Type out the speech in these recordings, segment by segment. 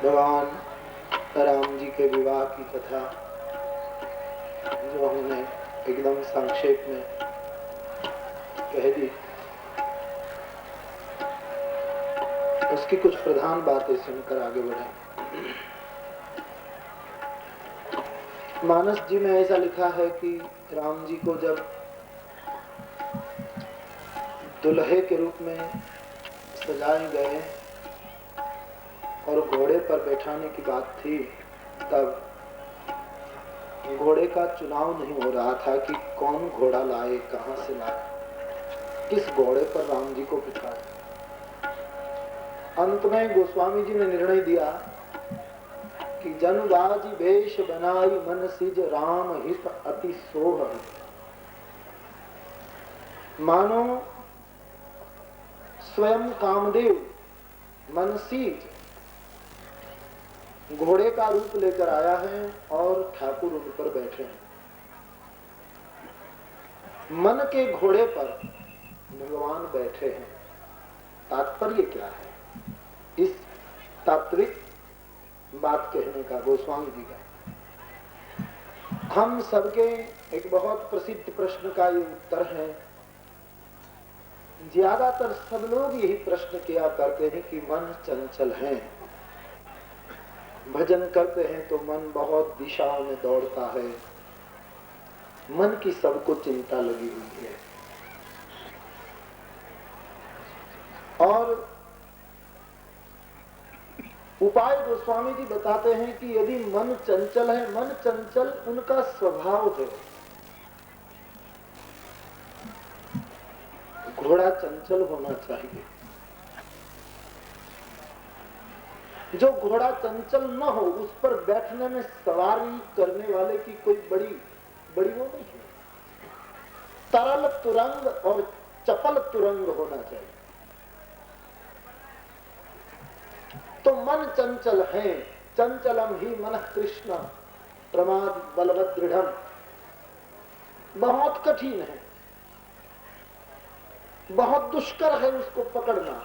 भगवान राम जी के विवाह की कथा जो हमने एकदम संक्षेप में कह दी, उसकी कुछ प्रधान बातें सुनकर आगे बढ़े। मानस जी में ऐसा लिखा है कि राम जी को जब दुल्हे के रूप में सजाए गए और घोड़े पर बैठाने की बात थी, तब घोड़े का चुनाव नहीं हो रहा था कि कौन घोड़ा लाए, कहां से लाए, किस घोड़े पर राम जी को बिठाए। अंत में गोस्वामी जी ने निर्णय दिया कि जनबाजी वेश बनाई मन सिज राम हित अति सोह। मानो स्वयं कामदेव मनसीज घोड़े का रूप लेकर आया है और ठाकुर उन पर बैठे हैं। मन के घोड़े पर भगवान बैठे हैं। तात्पर्य क्या है इस तात्विक बात कहने का गोस्वामी जी का? हम सबके एक बहुत प्रसिद्ध प्रश्न का ये उत्तर है। ज्यादातर सब लोग यही प्रश्न किया करते हैं कि मन चंचल है। भजन करते हैं तो मन बहुत दिशाओं में दौड़ता है। मन की सबको चिंता लगी हुई है। और उपाय गोस्वामी जी बताते हैं कि यदि मन चंचल है, मन चंचल उनका स्वभाव है। घोड़ा चंचल होना चाहिए। जो घोड़ा चंचल न हो, उस पर बैठने में सवारी करने वाले की कोई बड़ी वो नहीं है। तरल तुरंग और चपल तुरंग होना चाहिए। तो मन चंचल है। चंचलम ही मन कृष्ण प्रमाद बलवत दृढ़म। बहुत कठिन है, बहुत दुष्कर है उसको पकड़ना,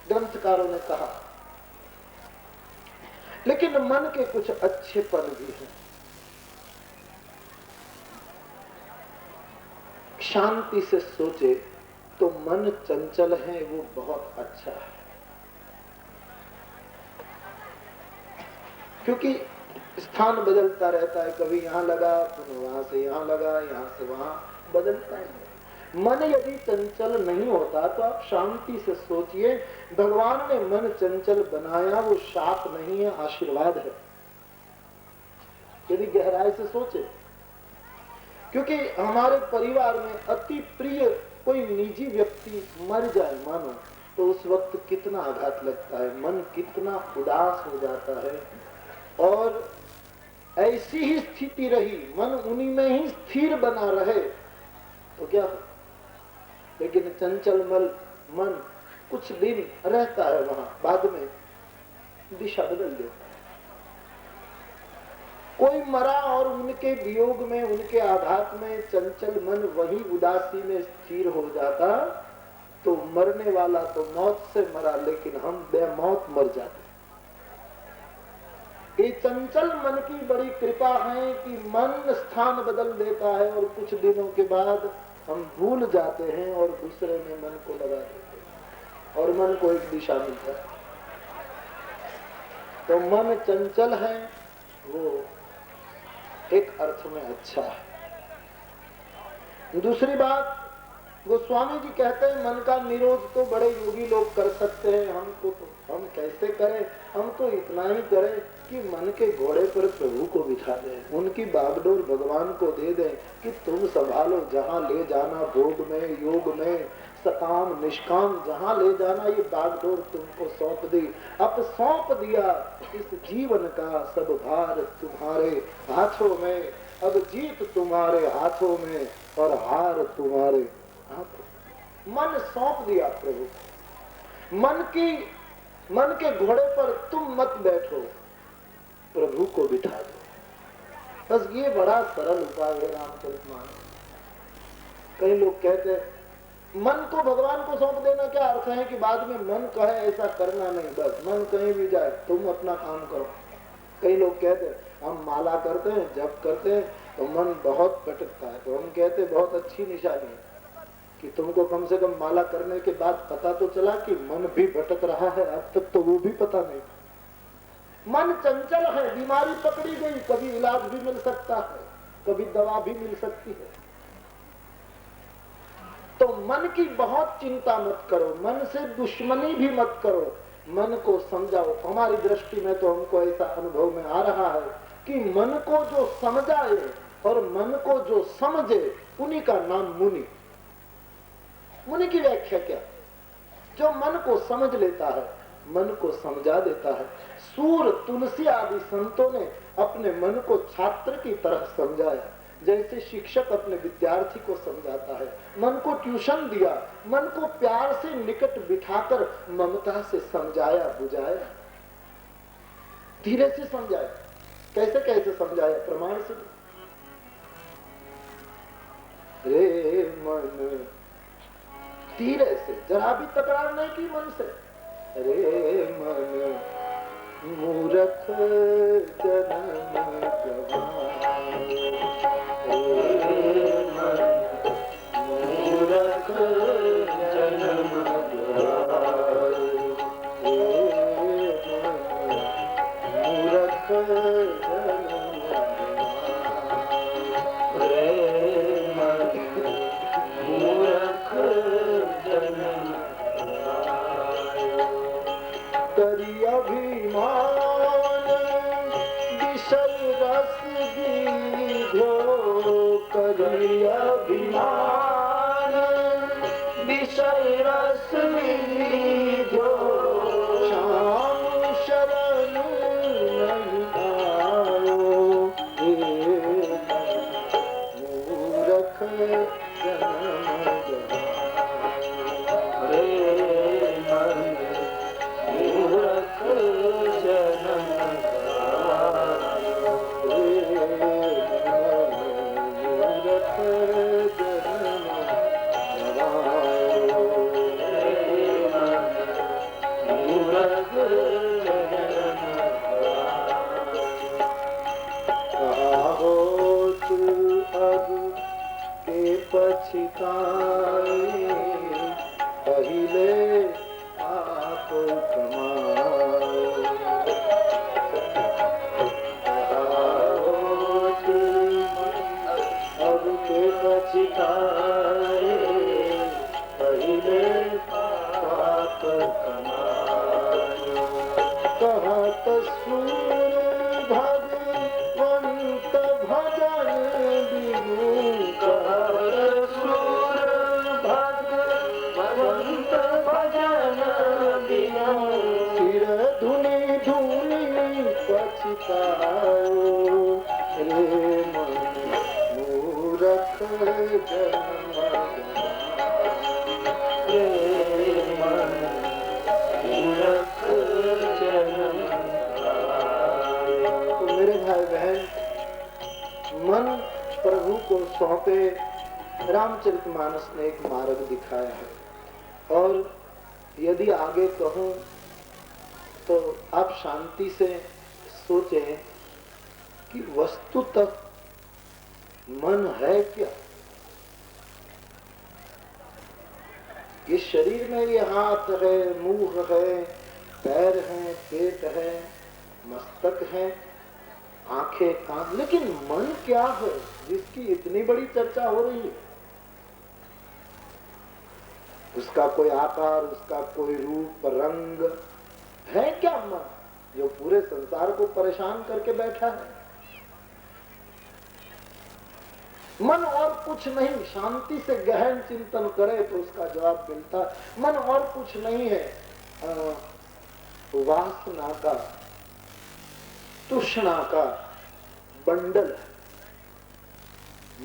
ग्रंथकारों ने कहा। लेकिन मन के कुछ अच्छे पल भी हैं। शांति से सोचे तो मन चंचल है, वो बहुत अच्छा है। क्योंकि स्थान बदलता रहता है, कभी यहां लगा, फिर वहां से यहां लगा, यहां से वहां बदलता है। मन यदि चंचल नहीं होता तो आप शांति से सोचिए, भगवान ने मन चंचल बनाया, वो शाप नहीं है, आशीर्वाद है। यदि गहराई से सोचे, क्योंकि हमारे परिवार में अति प्रिय कोई निजी व्यक्ति मर जाए मानो, तो उस वक्त कितना आघात लगता है, मन कितना उदास हो जाता है। और ऐसी ही स्थिति रही, मन उन्हीं में ही स्थिर बना रहे तो क्या हो। लेकिन चंचल मन कुछ दिन रहता है वहां, बाद में दिशा बदल देता है। कोई मरा और उनके वियोग में, उनके आघात में चंचल मन वही उदासी में स्थिर हो जाता, तो मरने वाला तो मौत से मरा, लेकिन हम बेमौत मर जाते। ये चंचल मन की बड़ी कृपा है कि मन स्थान बदल देता है और कुछ दिनों के बाद हम भूल जाते हैं और दूसरे में मन को लगा देते हैं और मन को एक दिशा मिलता है। तो मन चंचल है, वो एक अर्थ में अच्छा है। दूसरी बात, गोस्वामी जी कहते हैं मन का निरोध तो बड़े योगी लोग कर सकते हैं, हमको तो हम कैसे करें? हम तो इतना ही करें कि मन के घोड़े पर प्रभु को बिठा दें, उनकी बागडोर भगवान को दे दें कि तुम संभालो, जहाँ ले जाना, भोग में, योग में, सकाम निष्काम, जहाँ ले जाना, ये बागडोर तुमको सौंप दी। अब सौंप दिया इस जीवन का सब भार तुम्हारे हाथों में, अब जीत तुम्हारे हाथों में और हार तुम्हारे हाथों। मन सौंप दिया प्रभु। मन के घोड़े पर तुम मत बैठो, प्रभु को बिठा दो। बस ये बड़ा सरल उपाय है रामचरितमानस। कई लोग कहते हैं मन को भगवान को सौंप देना क्या अर्थ है कि बाद में मन कहे ऐसा करना नहीं, बस मन कहीं भी जाए तुम अपना काम करो। कई लोग कहते हैं हम माला करते हैं, जप करते हैं तो मन बहुत भटकता है, तो हम कहते हैं बहुत अच्छी निशानी है कि तुमको कम से कम माला करने के बाद पता तो चला कि मन भी भटक रहा है, अब तक तो वो भी पता नहीं। मन चंचल है, बीमारी पकड़ी गई, कभी इलाज भी मिल सकता है, कभी दवा भी मिल सकती है। तो मन की बहुत चिंता मत करो, मन से दुश्मनी भी मत करो, मन को समझाओ। हमारी दृष्टि में तो हमको ऐसा अनुभव में आ रहा है कि मन को जो समझाए और मन को जो समझे उन्हीं का नाम मुनि। मुनि की व्याख्या क्या? जो मन को समझ लेता है, मन को समझा देता है। सूर, तुलसी आदि संतों ने अपने मन को छात्र की तरह समझाया, जैसे शिक्षक अपने विद्यार्थी को समझाता है। मन को ट्यूशन दिया, मन को प्यार से निकट बिठाकर ममता से समझाया, बुझाया, धीरे से समझाया। कैसे कैसे समझाया? प्रमाण से। रे मन, धीरे से, जरा भी तकरार नहीं की मन से। रे मन मूर्ख जन्म गवाए, रे मन मूर्ख जन्म गवाए, रे मन मूर्ख जन्म गवाए, रे मन मूर्ख जन्म करी अभिमान विषय रस गीधो, करी अभिमान विषय रस गीधो, श्याम शरण नहीं आयो, मूर्ख जन्म गवाए, रे मन मूर्ख जन्म गवाए, मूर्ख जन्म गवाए, मूर्ख जन्म गवाए। होत अब के पछताए, पहिले आप कमाओ, अब के पछताए, पहिले आप कमाओ। कहत सूर भगवंत भजन बिनु, कहत सूर भगवंत भजन बिनु, सिर धुनी धुनी पछताओ, रे मन मूर्ख जन्म गवाए, रे मन मूर्ख जन्म गवाए। तो मेरे भाई बहन, मन प्रभु को सौंपे। रामचरितमानस ने एक मार्ग दिखाया है, और यदि आगे कहूं तो आप शांति से सोचें कि वस्तुतः मन है क्या? ये शरीर में ये हाथ है, मुंह है, पैर है, पेट है, मस्तक है, आंखें, कान, लेकिन मन क्या है जिसकी इतनी बड़ी चर्चा हो रही है? उसका कोई आकार, उसका कोई रूप, रंग है क्या मन, जो पूरे संसार को परेशान करके बैठा है? मन और कुछ नहीं, शांति से गहन चिंतन करे तो उसका जवाब मिलता है। मन और कुछ नहीं है, वासना का, तृष्णा का बंडल है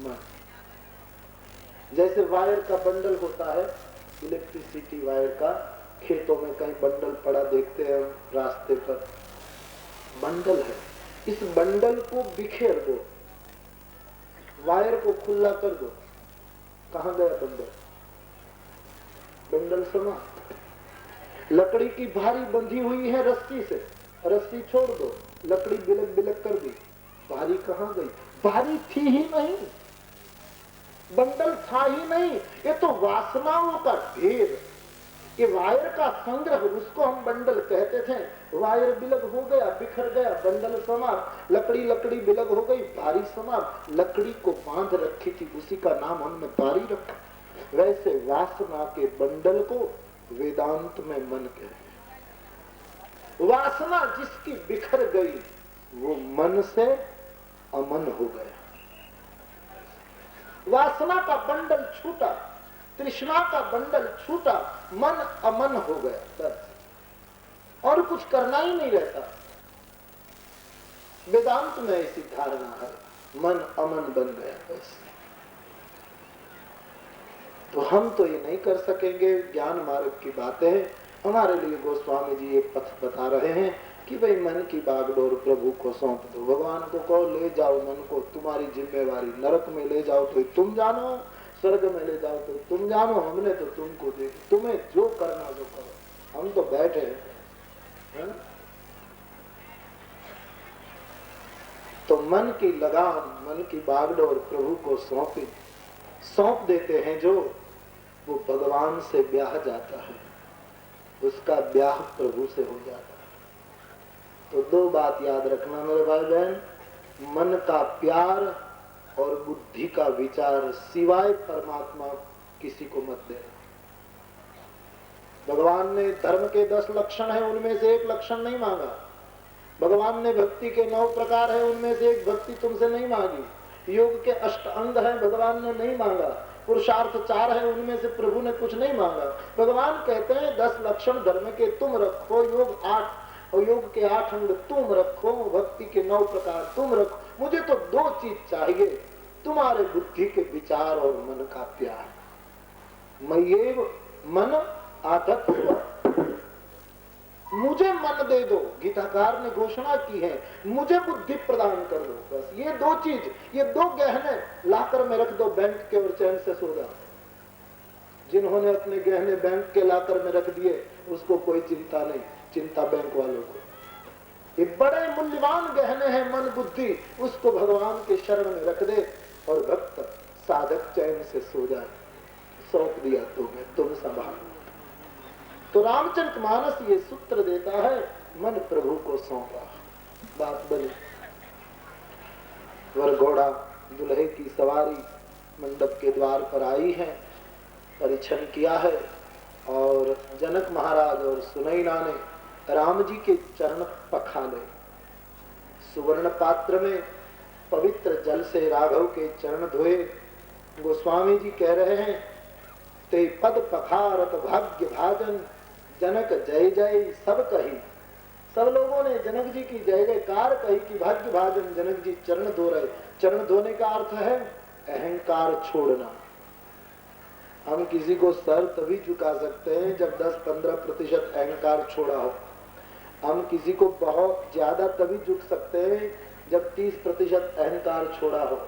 मन। जैसे वायर का बंडल होता है, इलेक्ट्रिसिटी वायर का, खेतों में कहीं बंडल पड़ा देखते हैं रास्ते पर, बंडल है। इस बंडल को बिखेर दो, वायर को खुला कर दो, कहां गया बंडल? बंडल समा। लकड़ी की भारी बंधी हुई है रस्सी से, रस्सी छोड़ दो, लकड़ी बिलक बिलक कर दी, भारी कहाँ गई? भारी थी ही नहीं, बंडल था ही नहीं। ये तो वासनाओं का ढेर, ये वायर का संग्रह, उसको हम बंडल कहते थे। वायर बिलग हो गया, बिखर गया, बंडल समाप्त। लकड़ी लकड़ी बिलग हो गई, भारी समाप्त। लकड़ी को बांध रखी थी, उसी का नाम हमने भारी रखा। वैसे वासना के बंडल को वेदांत में मन कहते। वासना जिसकी बिखर गई वो मन से अमन हो गया। वासना का बंडल छूटा, तृष्णा का बंडल छूटा, मन अमन हो गया, बस और कुछ करना ही नहीं रहता। वेदांत में ऐसी धारणा है, मन अमन बन गया बस। तो हम तो ये नहीं कर सकेंगे, ज्ञान मार्ग की बातें हमारे लिए गोस्वामी जी ये पथ बता रहे हैं कि भाई मन की बागडोर प्रभु को सौंप दो। भगवान को कहो ले जाओ मन को, तुम्हारी जिम्मेवारी। नरक में ले जाओ तो तुम जानो, स्वर्ग में ले जाओ तो तुम जानो, हमने तो तुमको दे, तुम्हें जो करना जो करो, हम तो बैठे हैं। तो मन की लगाम, मन की बागडोर प्रभु को सौंप देते हैं जो, वो भगवान से ब्याह जाता है, उसका ब्याह प्रभु से हो जाता है। तो दो बात याद रखना मेरे भाई बहन, मन का प्यार और बुद्धि का विचार सिवाय परमात्मा किसी को मत देना। भगवान ने धर्म के 10 लक्षण है, उनमें से एक लक्षण नहीं मांगा। भगवान ने भक्ति के 9 प्रकार है, उनमें से एक भक्ति तुमसे नहीं मांगी। योग के 8 अंग है, भगवान ने नहीं मांगा। पुरुषार्थ 4 है, उनमें से प्रभु ने कुछ नहीं मांगा। भगवान कहते हैं 10 लक्षण धर्म के तुम रखो, योग 8 और योग के 8 अंग तुम रखो, भक्ति के 9 प्रकार तुम रखो। मुझे तो 2 चीज चाहिए, तुम्हारे बुद्धि के विचार और मन का प्यार। मय्येव मन आदत, मुझे मन दे दो। गीताकार ने घोषणा की है, मुझे बुद्धि प्रदान कर दो। बस ये 2 चीज, ये 2 गहने लाकर में रख दो बैंक के और चैन से सो जाओ। जिन्होंने अपने गहने बैंक के लाकर में रख दिए उसको कोई चिंता नहीं, चिंता बैंक वालों को। ये बड़े मूल्यवान गहने हैं मन बुद्धि, उसको भगवान के शरण में रख दे और भक्त साधक चैन से सो जाए। सौंप दिया तुम्हें, तुम संभालो। तो रामचरितमानस ये सूत्र देता है, मन प्रभु को सौंपा, बात बनी। वर घोड़ा दुल्हे की सवारी मंडप के द्वार पर आई है, परिछन किया है और जनक महाराज और सुनैना ने राम जी के चरण पखाले। सुवर्ण पात्र में पवित्र जल से राघव के चरण धोए। गोस्वामी जी कह रहे हैं, ते पद पखारत भाग्य भाजन, जनक जय जय सब कही। सब लोगों ने जनक जी की जय जयकार कही कि भाग्य भाजन जनक जी चरण धो रहे। चरण धोने का अर्थ है अहंकार छोड़ना। हम किसी को सर तभी झुका सकते हैं जब 10-15% अहंकार छोड़ा हो। हम किसी को बहुत ज्यादा तभी झुक सकते हैं जब 30% अहंकार छोड़ा हो।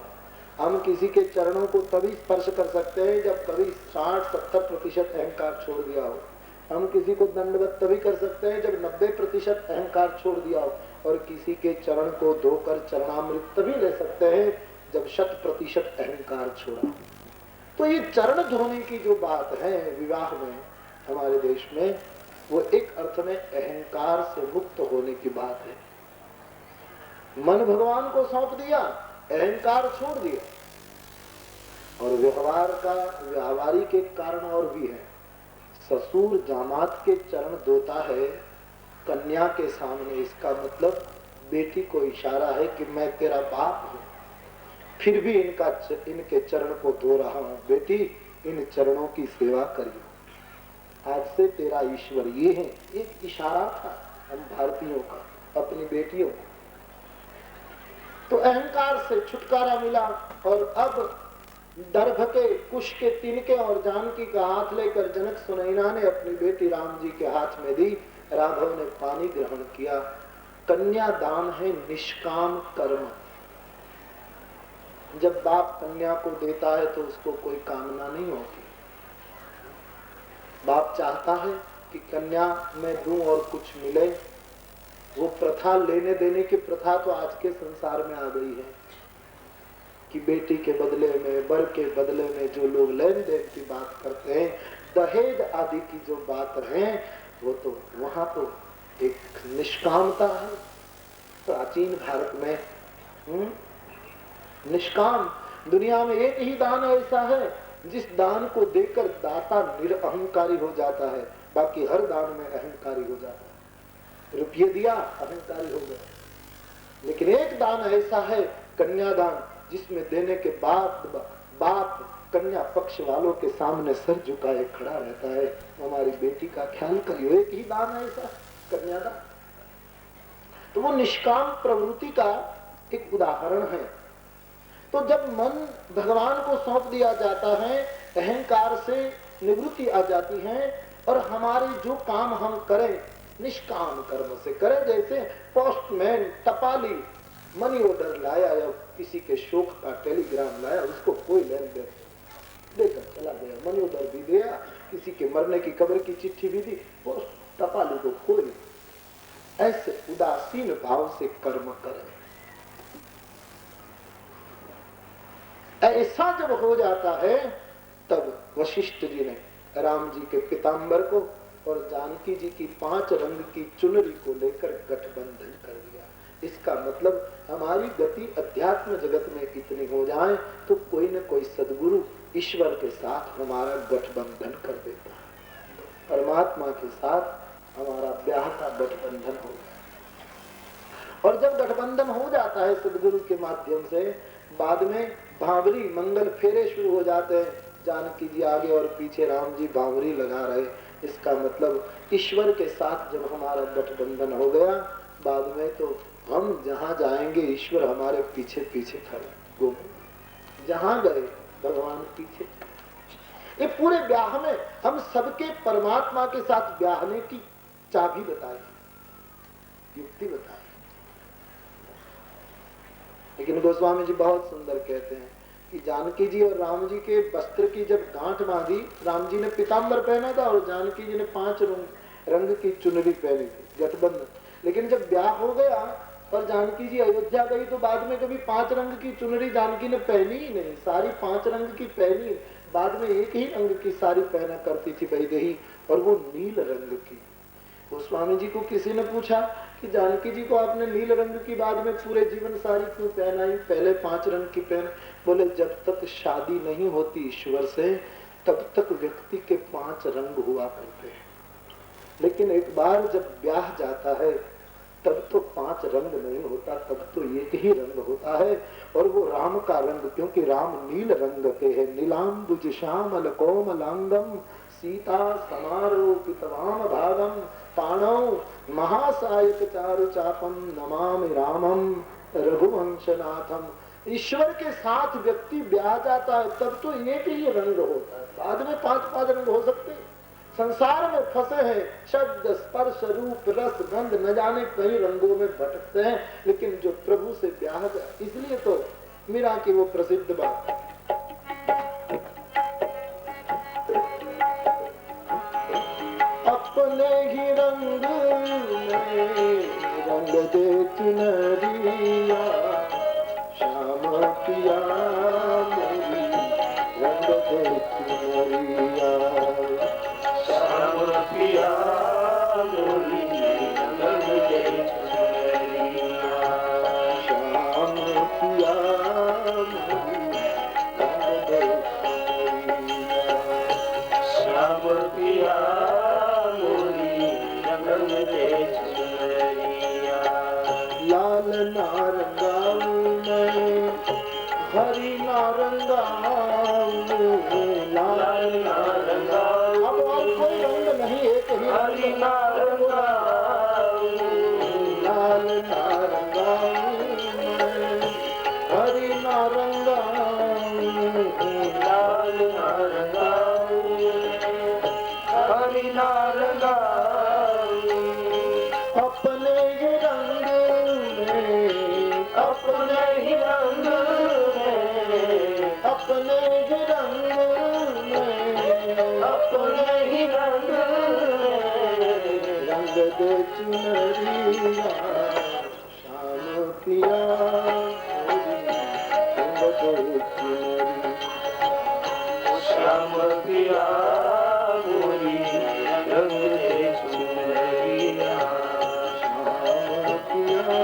हम किसी के चरणों को तभी स्पर्श कर सकते हैं जब कभी 60-70% अहंकार छोड़ दिया हो। हम किसी को दंडवत तभी कर सकते हैं जब 90% अहंकार छोड़ दिया हो। और किसी के चरण को धोकर चरणामृत तभी ले सकते हैं जब 100% अहंकार छोड़ा। तो ये चरण धोने की जो बात है विवाह में हमारे देश में, वो एक अर्थ में अहंकार से मुक्त होने की बात है। मन भगवान को सौंप दिया, अहंकार छोड़ दिया। और व्यवहारिक एक कारण और भी है। ससुर दामाद के चरण धोता है कन्या के सामने, इसका मतलब बेटी को इशारा है कि मैं तेरा बाप हूं, फिर भी इनके चरण को धो रहा हूं। बेटी इन चरणों की सेवा करिए, आज से तेरा ईश्वर ये है। एक इशारा था हम भारतीयों का अपनी बेटियों को। तो अहंकार से छुटकारा मिला और अब दर्भ के, कुश के तिनके और जानकी का हाथ लेकर जनक सुनैना ने अपनी बेटी राम जी के हाथ में दी। राघव ने पानी ग्रहण किया। कन्या दान है निष्काम कर्म। जब बाप कन्या को देता है तो उसको कोई कामना नहीं होती। बाप चाहता है कि कन्या मैं दूं और कुछ मिले। वो प्रथा, लेने देने की प्रथा तो आज के संसार में आ गई है कि बेटी के बदले में, बर के बदले में जो लोग लेन देन की बात करते हैं, दहेज आदि की जो बात है, वो तो वहां तो एक निष्कामता है। प्राचीन भारत में निष्काम, दुनिया में एक ही दान ऐसा है जिस दान को देकर दाता निरअहंकारी हो जाता है, बाकी हर दान में अहंकारी हो जाता है। रुपये दिया, अहंकारी हो गया। लेकिन एक दान ऐसा है, कन्यादान, जिसमें देने के बाद बाप कन्या पक्ष वालों के सामने सर झुकाए खड़ा रहता है, हमारी बेटी का ख्याल करियो। एक ही दान है ऐसा, कन्यादान। तो वो निष्काम प्रवृत्ति का एक उदाहरण है। तो जब मन भगवान को सौंप दिया जाता है, अहंकार से निवृत्ति आ जाती है और हमारे जो काम हम करें निष्काम कर्म से करें। जैसे पोस्टमैन, टपाली मनी ऑर्डर लाया या किसी के शोक का टेलीग्राम लाया, उसको कोई लेन देन देकर चला गया, मनी ऑर्डर भी दिया, किसी के मरने की खबर की चिट्ठी भी दी, टपाली को कोई ऐसे उदासीन भाव से कर्म करें। ऐसा जब हो जाता है, तब वशिष्ठ जी ने राम जी के पीताम्बर को और जानकी जी की 5 रंग की चुनरी को लेकर गठबंधन कर दिया। इसका मतलब हमारी गति अध्यात्म जगत में इतनी हो जाए तो कोई न कोई सद्गुरु ईश्वर के साथ हमारा गठबंधन कर देता है। परमात्मा के साथ हमारा ब्याह का गठबंधन हो गया। और जब गठबंधन हो जाता है सद्गुरु के माध्यम से, बाद में भांवरी मंगल फेरे शुरू हो जाते हैं। जानकी जी आगे और पीछे राम जी भांवरी लगा रहे। इसका मतलब ईश्वर के साथ जब हमारा गठबंधन हो गया, बाद में तो हम जहां जाएंगे ईश्वर हमारे पीछे पीछे खड़े, जहां गए भगवान पीछे। ये पूरे ब्याह में हम सबके परमात्मा के साथ ब्याहने की चाबी बताई, युक्ति बताई। लेकिन गोस्वामी जी बहुत सुंदर कहते हैं कि जानकी जी और राम जी के वस्त्र की जब गांठ बांधी, राम जी ने पीताम्बर पहना था और जानकी जी ने 5 रंग की चुनरी पहनी थी, गठबंधन। लेकिन जब ब्याह हो गया और जानकी जी अयोध्या गई, तो बाद में कभी 5 रंग की चुनरी जानकी ने पहनी ही नहीं, सारी 5 रंग की पहनी। बाद में एक ही रंग की साड़ी पहना करती थी वैदेही, और वो नील रंग की। गोस्वामी जी को किसी ने पूछा कि जानकी जी को आपने नील रंग की बाद में पूरे जीवन साड़ी क्यों पहनाई, पहले 5 रंग की पहन? बोले जब तक शादी नहीं होती ईश्वर से, तब तक व्यक्ति के 5 रंग हुआ करते हैं। लेकिन एक बार जब ब्याह जाता है, तब तो 5 रंग नहीं होता, तब तो एक ही रंग होता है, और वो राम का रंग, क्योंकि राम नील रंग के है। नीलांबुज श्यामल कोमलांगम सीता समारोपितवाम भागम पाणौ महासायक चारु चापम नमामि रामम रघुवंशनाथम। ईश्वर के साथ व्यक्ति ब्याह जाता है, तब तो एक ही रंग होता है, बाद में 5 रंग हो सकते हैं। संसार में फंसे हैं, शब्द स्पर्श रूप रस गंध न जाने कई रंगों में भटकते हैं, लेकिन जो प्रभु से ब्याह जाए, इसलिए तो मीरा की वो प्रसिद्ध बात, अपने ही रंग में रंग दे चुनरिया, श्याम पिया मोरी रंग दे चुनरिया, श्याम पिया मोरी रंग दे चुनरिया, श्याम पिया मोरी रंग दे चुनरिया, श्याम पिया लाल नारंगाऊ में हरी नारंगाऊ, लाल नारंगाऊ, अब और कोई रंग नहीं, एक ही हरी नारंगाऊ, लाल नारंगाऊ में हरी नारंगाऊ, लाल नारंगाऊ हरी नारंगाऊ, अपने दे चुनरिया श्याम पिया रंग दे चुनरिया श्याम पिया मोरी रंग दे चुनरिया श्याम पिया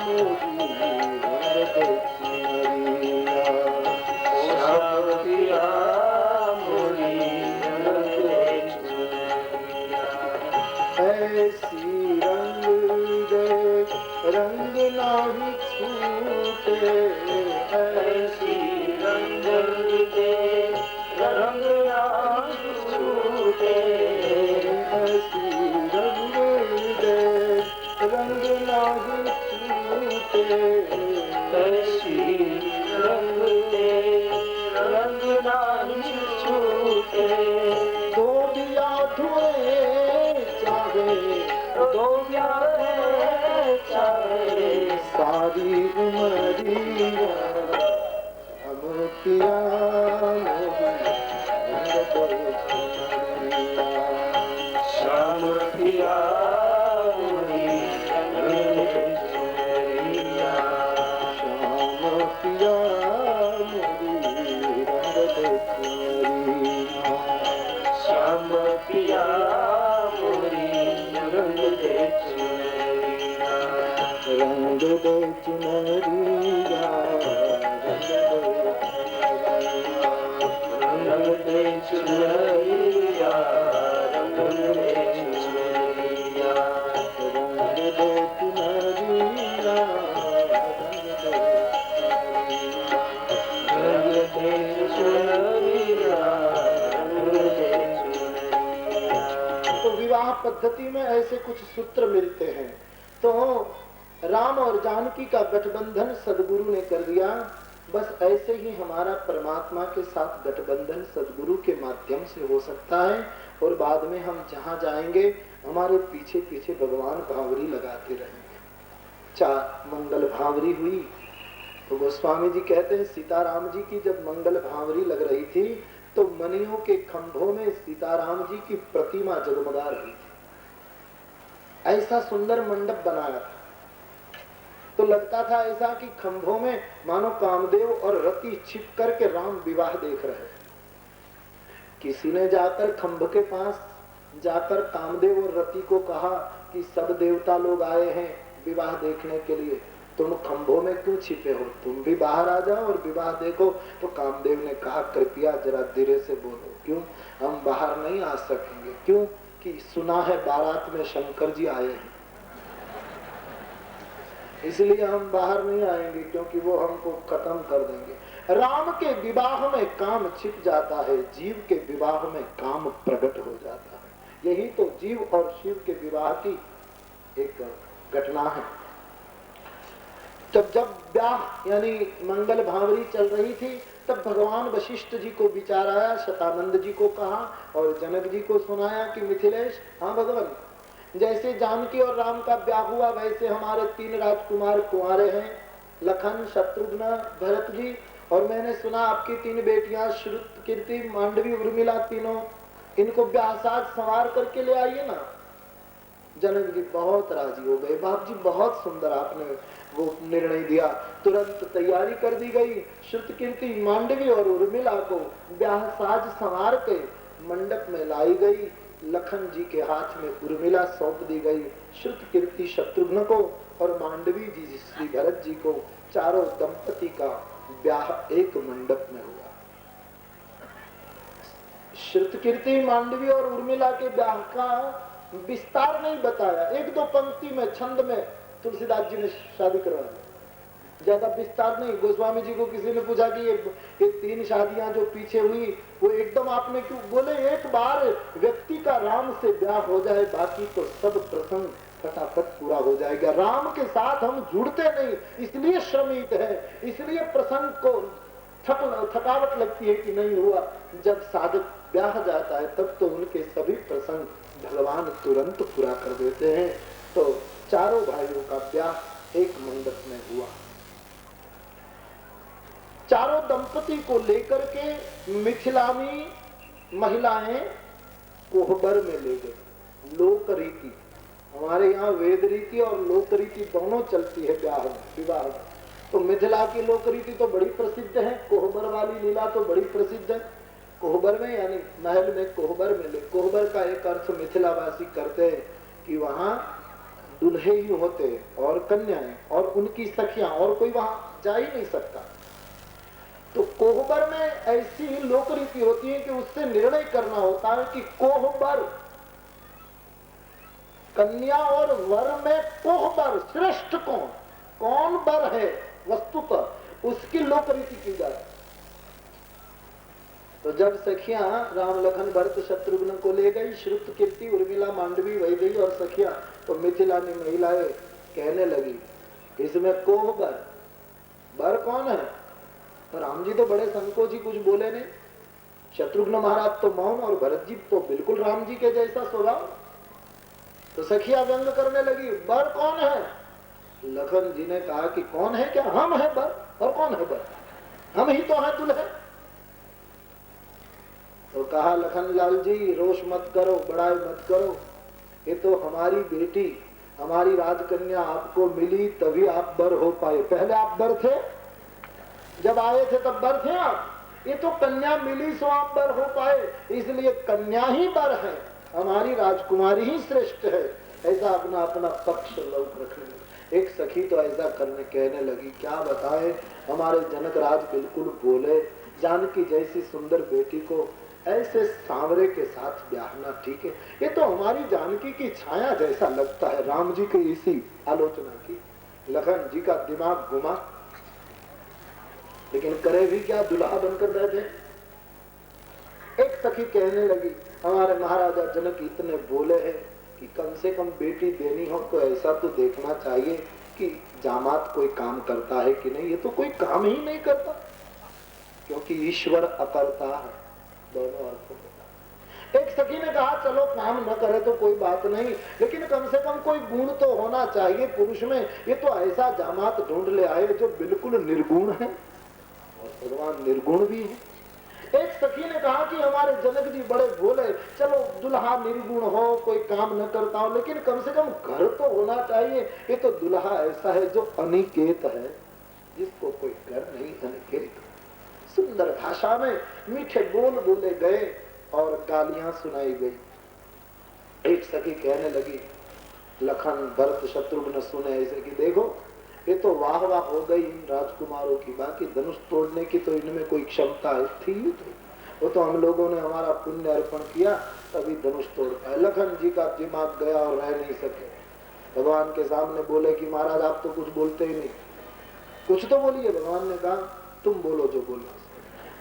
मोरी रंग दे चुनरिया श्याम पिया मोरी रंग दे चुनरिया ऐसी रंग दे रंग नाही छूटे ऐसी रंग दे रंग ना छूटे ऐसी रंग दे रंग नाही छूटे ऐसी रंग दे रंग ना छूटे दो दिया धुए चाहे दो प्यारे चाहे सारी उमरिया हम पिया श्याम पिया मोरी रंग दे चुनरिया श्याम पिया मोरी रंग दे चुनरिया श्याम पिया मोरी रंग दे चुनरिया रंग दे चुनरिया रंग दे चुनरिया रंग दे चुनरिया रंग दे चुनरिया रंग दे चुनरिया रंग दे चुनरिया। तो विवाह पद्धति में ऐसे कुछ सूत्र मिलते हैं। तो राम और जानकी का गठबंधन सदगुरु ने कर दिया। बस ऐसे ही हमारा परमात्मा के साथ गठबंधन सदगुरु के माध्यम से हो सकता है। और बाद में हम जहाँ जाएंगे हमारे पीछे पीछे भगवान भावरी लगाते रहेंगे। चार मंगल भावरी हुई तो गोस्वामी जी कहते हैं सीताराम जी की जब मंगल भावरी लग रही थी तो मनियों के खंभों में सीताराम जी की प्रतिमा जगमगा रही थी। ऐसा सुंदर मंडप बनाया था। तो लगता था ऐसा कि खंभों में मानो कामदेव और रति छिप करके राम विवाह देख रहे हैं। किसी ने जाकर खंभ के पास जाकर कामदेव और रति को कहा कि सब देवता लोग आए हैं विवाह देखने के लिए, तुम खंभों में क्यों छिपे हो, तुम भी बाहर आ जाओ और विवाह देखो। तो कामदेव ने कहा कृपया जरा धीरे से बोलो, क्यों हम बाहर नहीं आ सकेंगे, क्यों कि सुना है बारात में शंकर जी आए हैं, इसलिए हम बाहर नहीं आएंगे क्योंकि वो हमको खत्म कर देंगे। राम के विवाह में काम छिप जाता है, जीव के विवाह में काम प्रकट हो जाता है। यही तो जीव और शिव के विवाह की एक घटना है। जब ब्याह यानी मंगल भावरी चल रही थी तब भगवान वशिष्ठ जी को विचार आया, शतानंद जी को कहा और जनक जी को सुनाया कि मिथिलेश, हाँ भगवान, जैसे जानकी और राम का ब्याह हुआ वैसे हमारे 3 राजकुमार कुंवारे हैं, लखन, शत्रुघ्न, भरत जी, और मैंने सुना आपकी 3 बेटियां श्रुत, कीर्ति, मांडवी, उर्मिला, तीनों, इनको ब्याह साज संवार करके ले आइए ना। जनक जी बहुत राजी हो गए। बाप जी बहुत सुंदर आपने वो निर्णय दिया। तुरंत तैयारी कर दी गई। श्रुत, कीर्ति, मांडवी और उर्मिला को ब्याह साज संवार के मंडप में लाई गई। लखन जी के हाथ में उर्मिला सौंप दी गई, श्रुत, कीर्ति शत्रुघ्न को और मांडवी जी श्री भरत जी को। चारों दंपति का ब्याह एक मंडप में हुआ। श्रुत, कीर्ति, मांडवी और उर्मिला के ब्याह का विस्तार नहीं बताया, 1-2 पंक्ति में छंद में तुलसीदास जी ने शादी करवा दी, ज्यादा विस्तार नहीं। गोस्वामी जी को किसी ने पूछा कि ये 3 शादियां जो पीछे हुई वो एकदम आपने क्यों, बोले एक बार व्यक्ति का राम से ब्याह हो जाए बाकी तो सब प्रसंग फटाफट पूरा हो जाएगा। राम के साथ हम जुड़ते नहीं, इसलिए श्रमित है, इसलिए प्रसंग को थकावट लगती है कि नहीं हुआ। जब साधक ब्याह जाता है तब तो उनके सभी प्रसंग भगवान तुरंत पूरा कर देते हैं। तो चारों भाइयों का ब्याह एक मंडप में हुआ। चारों दंपति को लेकर के मिथिलानी महिलाएं कोहबर में ले गए। लोक रीति हमारे यहाँ वेद रीति और लोक रीति दोनों चलती है ब्याह में, विवाह में। तो मिथिला की लोक रीति तो बड़ी प्रसिद्ध है, कोहबर वाली लीला तो बड़ी प्रसिद्ध है। कोहबर में यानी महल में कोहबर मिले, कोहबर का एक अर्थ मिथिलावासी करते हैं कि वहाँ दुल्हे ही होते हैं और कन्याएं और उनकी सखियां, और कोई वहाँ जा ही नहीं सकता। तो कोहबर में ऐसी लोक रीति होती है कि उससे निर्णय करना होता है कि कोहबर कन्या और वर में कोहबर श्रेष्ठ कौन बर है वस्तुतः, उसकी लोक रीति की जाती। तो जब सखियां राम लखन भरत शत्रुघ्न को ले गई, श्रुत कीर्ति उर्मिला मांडवी वैदेही और सखियां, तो मिथिलानी महिलाएं कहने लगी इसमें कोहबर बर कौन है? तो राम जी तो बड़े संकोची, कुछ बोले नहीं। शत्रुघ्न महाराज तो मौन और भरत जी तो बिल्कुल राम जी के जैसा स्वभाव। तो सखिया व्यंग करने लगी बर कौन है? लखन जी ने कहा कि कौन है क्या? हम है बर। और कौन है बर? हम ही तो हैं दुल्हे। तो कहा लखन लाल जी रोष मत करो, बड़ाई मत करो, ये तो हमारी बेटी हमारी राजकन्या आपको मिली तभी आप बर हो पाए। पहले आप बर थे, जब आए थे तब बर थे आप। ये तो कन्या मिली सो आप बर हो पाए, इसलिए कन्या ही बर है, हमारी राजकुमारी ही श्रेष्ठ है। ऐसा अपना अपना पक्ष लोग रखने लगे। एक सखी तो ऐसा करने कहने लगी क्या बताए, हमारे जनक राज बिल्कुल बोले जानकी जैसी सुंदर बेटी को ऐसे सांवरे के साथ ब्याहना ठीक है। ये तो हमारी जानकी की छाया जैसा लगता है। राम जी की इसी आलोचना की लखन जी का दिमाग घुमा, लेकिन करे भी क्या, दुल्हा बनकर बैठे। एक सखी कहने लगी हमारे महाराजा जनक इतने बोले हैं कि कम से कम बेटी देनी हो तो ऐसा तो देखना चाहिए कि जामात कोई काम करता है कि नहीं। ये तो कोई काम ही नहीं करता, क्योंकि ईश्वर अकर्ता है। दोनों अर्थों में एक सखी ने कहा चलो काम न करे तो कोई बात नहीं, लेकिन कम से कम कोई गुण तो होना चाहिए पुरुष में। ये तो ऐसा जामात ढूंढ ले आए जो बिल्कुल निर्गुण है, और भगवान निर्गुण भी है। एक सखी ने कहा कि हमारे जनक जी बड़े भोले, चलो दुल्हा निर्गुण हो, कोई काम न करता हो, लेकिन कम से कम घर तो होना चाहिए। ये तो दुल्हा ऐसा है जो अनिकेत है, जिसको कोई घर नहीं। अनिकेत सुंदर भाषा में मीठे बोल बोले गए और गालियां सुनाई गई। एक सखी कहने लगी लखन भरत शत्रुघ्न सुने ऐसे कि देखो ये तो वाह वाह हो गई इन राजकुमारों की, बाकी धनुष तोड़ने की तो इनमें कोई क्षमता थी ही नहीं। वो तो हम लोगों ने हमारा पुण्य अर्पण किया तभी धनुष तोड़ पाए। लखन जी का दिमाग गया और रह नहीं सके। भगवान के सामने बोले कि महाराज आप तो कुछ बोलते ही नहीं, कुछ तो बोलिए। भगवान ने कहा तुम बोलो जो बोलो।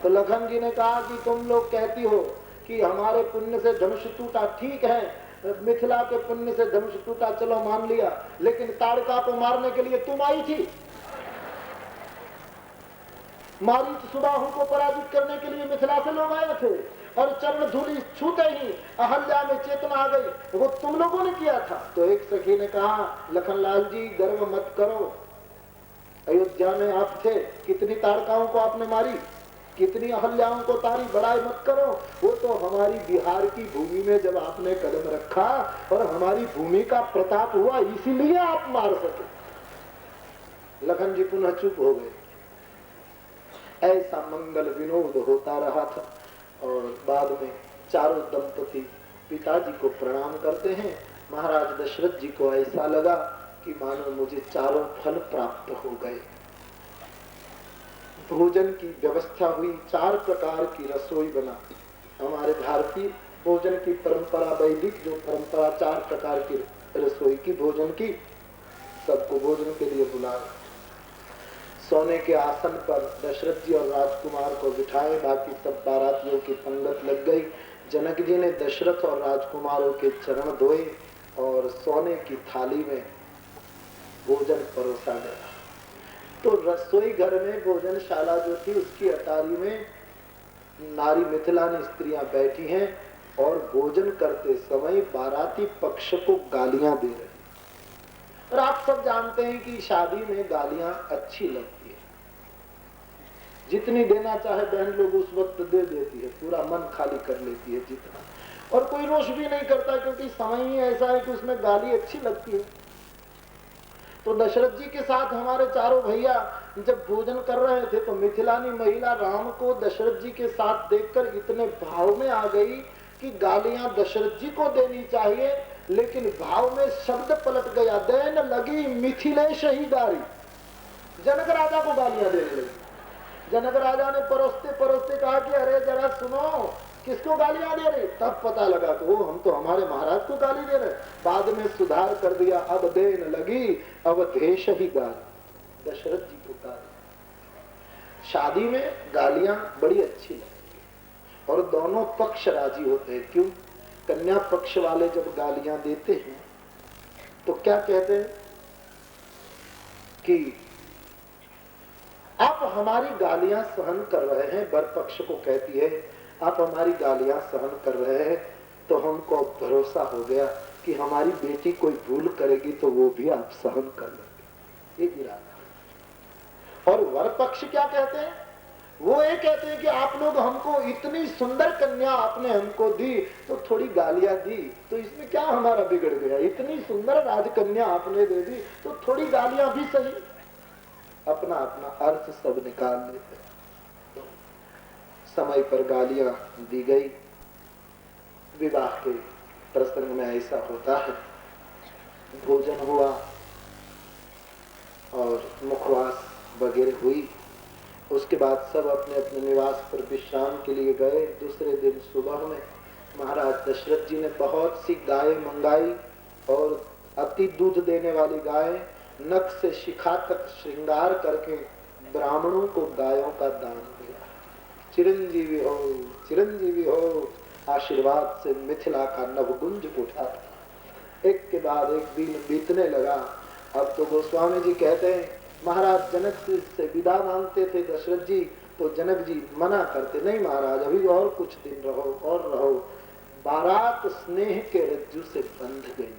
तो लखन जी ने कहा कि तुम लोग कहती हो कि हमारे पुण्य से धनुष टूटा, ठीक है, मिथिला के पुण्य से धनुष टूटा, चलो मान लिया, लेकिन ताड़का को मारने के लिए तुम आई थी। मारीच सुबाहु को पराजित करने के लिए मिथिला से लोग आए थे, और चरण धूलि छूते ही अहल्या में चेतना आ गई, वो तुम लोगों ने किया था। तो एक सखी ने कहा लखनलाल जी गर्व मत करो, अयोध्या में आप थे, कितनी ताड़काओं को आपने मारी, कितनी अहल्याओं को तारी, बड़ाई मत करो। वो तो हमारी बिहार की भूमि में जब आपने कदम रखा और हमारी भूमि का प्रताप हुआ, इसीलिए आप मार सके। लखन जी पुनः चुप हो गए। ऐसा मंगल विनोद होता रहा था, और बाद में चारों दंपति पिताजी को प्रणाम करते हैं। महाराज दशरथ जी को ऐसा लगा कि मानो मुझे चारों फल प्राप्त हो गए। भोजन की व्यवस्था हुई, 4 प्रकार की रसोई बना। हमारे भारतीय भोजन की परंपरा, वैदिक जो परंपरा 4 प्रकार की रसोई की भोजन की, सबको भोजन के लिए बुलाए। सोने के आसन पर दशरथ जी और राजकुमार को बिठाए, बाकी सब बारातियों की पंगत लग गई। जनक जी ने दशरथ और राजकुमारों के चरण धोए और सोने की थाली में भोजन परोसा गया। तो रसोई घर में भोजनशाला जो थी उसकी अटारी में नारी मिथिलानी स्त्रियां बैठी हैं और भोजन करते समय बाराती पक्ष को गालियां दे रहे हैं। और आप सब जानते हैं कि शादी में गालियां अच्छी लगती है, जितनी देना चाहे बहन लोग उस वक्त दे देती है, पूरा मन खाली कर लेती है जितना। और कोई रोष भी नहीं करता, क्योंकि समय ही ऐसा है कि उसमें गाली अच्छी लगती है। तो दशरथ जी के साथ हमारे चारों भैया जब भोजन कर रहे थे तो मिथिलानी महिला राम को दशरथ जी के साथ देखकर इतने भाव में आ गई कि गालियां दशरथ जी को देनी चाहिए, लेकिन भाव में शब्द पलट गया, देन लगी मिथिलेश ही गारी। जनक राजा को गालियां देने लगी। जनक राजा ने परोसते परोसते कहा कि अरे जरा सुनो, किसको गालियां दे रहे? तब पता लगा कि वो हम तो हमारे महाराज को गाली दे रहे। बाद में सुधार कर दिया, अब देन लगी अवधेश ही गाली, दशरथ जी को गाली। शादी में गालियां बड़ी अच्छी लगती और दोनों पक्ष राजी होते हैं। क्यों? कन्या पक्ष वाले जब गालियां देते हैं तो क्या कहते हैं कि आप हमारी गालियां सहन कर रहे हैं, वर पक्ष को कहती है आप हमारी गालियां सहन कर रहे हैं तो हमको भरोसा हो गया कि हमारी बेटी कोई भूल करेगी तो वो भी आप सहन कर लेंगे, ये इरादा। और वर पक्ष क्या कहते हैं? वो ये कहते हैं कि आप लोग हमको इतनी सुंदर कन्या आपने हमको दी तो थोड़ी गालियां दी तो इसमें क्या हमारा बिगड़ गया, इतनी सुंदर राजकन्या आपने दे दी तो थोड़ी गालियां भी सही। अपना अपना अर्थ सब निकाल लेते। तो समय पर गालियां दी गई। विवाह के प्रसंग में ऐसा होता है, भोजन हुआ और मुखवास वगैरह हुई। उसके बाद सब अपने अपने निवास पर विश्राम के लिए गए। दूसरे दिन सुबह में महाराज दशरथ जी ने बहुत सी गायें मंगाई और अति दूध देने वाली गायें नख से शिखा तक श्रृंगार करके ब्राह्मणों को गायों का दान दिया। चिरंजीवी हो, चिरंजीवी हो, आशीर्वाद से मिथिला का नवगुंज उठा था। एक के बाद एक दिन बीतने लगा। अब तो गोस्वामी जी कहते हैं महाराज जनक से विदा मांगते थे दशरथ जी, तो जनक जी मना करते, नहीं महाराज अभी और कुछ दिन रहो और रहो। बारात स्नेह के रज्जू से बंध गई,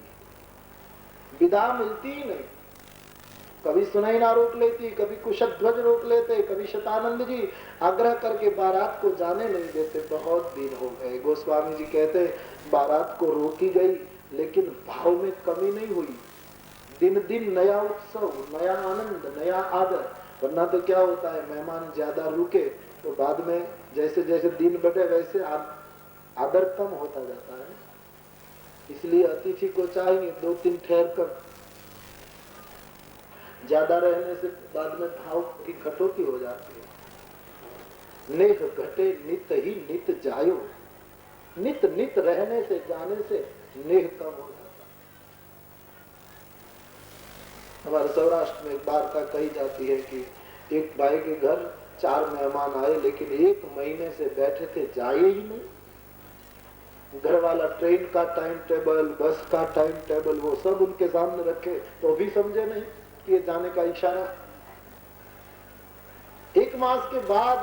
विदा मिलती ही नहीं। कभी सुनैना रोक लेती, कभी कुशध्वज रोक लेते, कभी शतानंद जी आग्रह करके बारात को जाने नहीं देते। बहुत दिन हो गए। गोस्वामी जी कहते बारात को रोकी गई लेकिन भाव में कमी नहीं हुई। दिन दिन नया उत्सव, नया आनंद, नया आदर। वरना तो क्या होता है, मेहमान ज्यादा रुके तो बाद में जैसे जैसे दिन बढ़े वैसे आदर कम होता जाता है। इसलिए अतिथि को चाहिए 2-3 ठहर कर, ज्यादा रहने से बाद में भाव की कटौती हो जाती है। नेह घटे नित ही नित जायो, नित नित रहने से जाने से नेह कम हो जाता। हमारे सौराष्ट्र में एक वार्ता कही जाती है कि एक भाई के घर 4 मेहमान आए लेकिन 1 महीने से बैठे थे, जाए ही नहीं। घर वाला ट्रेन का टाइम टेबल, बस का टाइम टेबल वो सब उनके सामने रखे तो भी समझे नहीं कि जाने का इशारा। 1 मास के बाद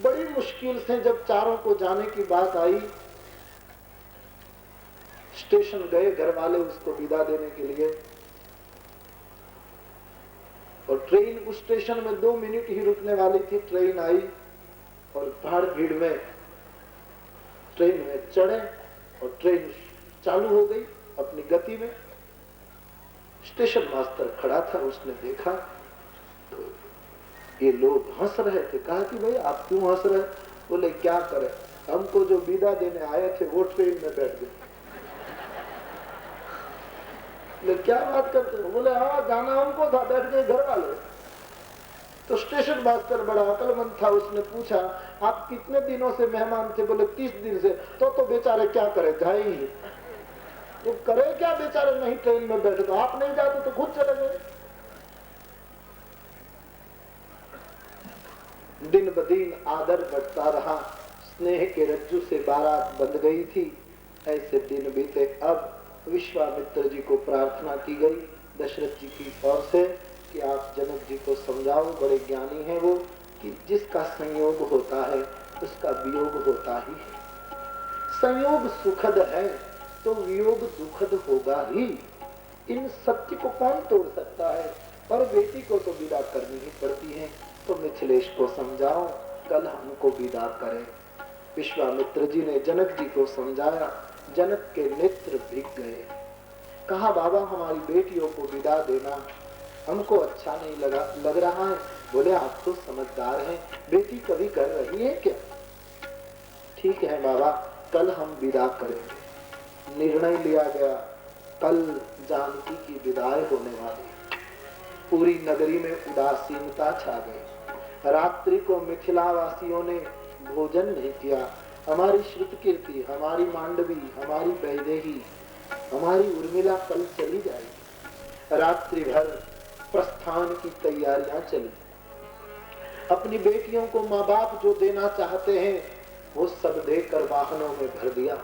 बड़ी मुश्किल से जब चारों को जाने की बात आई, स्टेशन गए घर वाले उसको विदा देने के लिए, और ट्रेन उस स्टेशन में 2 मिनट ही रुकने वाली थी। ट्रेन आई और भाड़ भीड़ में ट्रेन में चढ़े और ट्रेन चालू हो गई अपनी गति में। स्टेशन मास्टर खड़ा था, उसने देखा तो ये लोग हंस रहे थे। कहा कि भाई आप क्यों हंस रहे? बोले क्या करें, हमको जो विदा देने आए थे वो ट्रेन में बैठ गए। बोले क्या बात करते हो? बोले हाँ जाना हमको था, बैठ गए घर वाले। तो स्टेशन मास्टर बड़ा अकलमंद था, उसने पूछा आप कितने दिनों से मेहमान थे? बोले 30 दिन से। तो बेचारे क्या करे, जाए ही तो करे क्या बेचारे, नहीं ट्रेन में बैठे तो आप नहीं जाते तो खुद चले गए। दिन ब दिन आदर बढ़ता रहा, स्नेह के रज्जू से बारात बंध गई थी। ऐसे दिन बीते। अब विश्वामित्र जी को प्रार्थना की गई दशरथ जी की ओर से कि आप जनक जी को समझाओ, बड़े ज्ञानी हैं वो, कि जिसका संयोग होता है उसका वियोग होता ही है। संयोग सुखद है तो वियोग दुखद होगा ही। इन सत्य को कौन तोड़ सकता है? और बेटी को तो विदा करनी ही पड़ती है। तो मिथिलेश को समझाओ, कल हमको विदा करें। विश्वामित्र जी ने जनक जी को समझाया, जनक के नेत्र भीग गए। कहा बाबा हमारी बेटियों को विदा देना हमको अच्छा नहीं लग रहा है। बोले आप तो समझदार हैं, बेटी कभी कर रही है क्या? ठीक है बाबा, कल हम विदा करेंगे। निर्णय लिया गया, कल जानकी की विदाई होने वाली। पूरी नगरी में उदासीनता छा गई। रात्रि को मिथिला वासियों ने भोजन नहीं किया। हमारी श्रुतकीर्ति, हमारी मांडवी, हमारी वैदेही, हमारी उर्मिला कल चली जाएगी। रात्रि भर प्रस्थान की तैयारियां चली। अपनी बेटियों को माँ बाप जो देना चाहते हैं वो सब देकर वाहनों में भर दिया।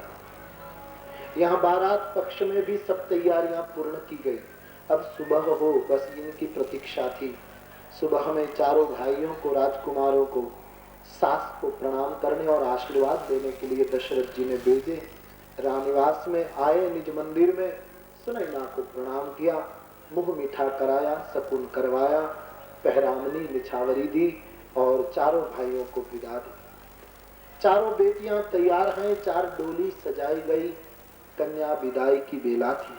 यहाँ बारात पक्ष में भी सब तैयारियां पूर्ण की गई। अब सुबह हो, बस इनकी प्रतीक्षा थी। सुबह में चारों भाइयों को, राजकुमारों को, सास को प्रणाम करने और आशीर्वाद देने के लिए दशरथ जी ने भेजे। रानिवास में आए, निज मंदिर में सुनैना को प्रणाम किया, मुंह मीठा कराया, शकुन करवाया, पहरामनी निछावरी दी और चारों भाइयों को विदा दी। चारों बेटियां तैयार हैं, 4 डोली सजाई गई। कन्या विदाई की बेला थी।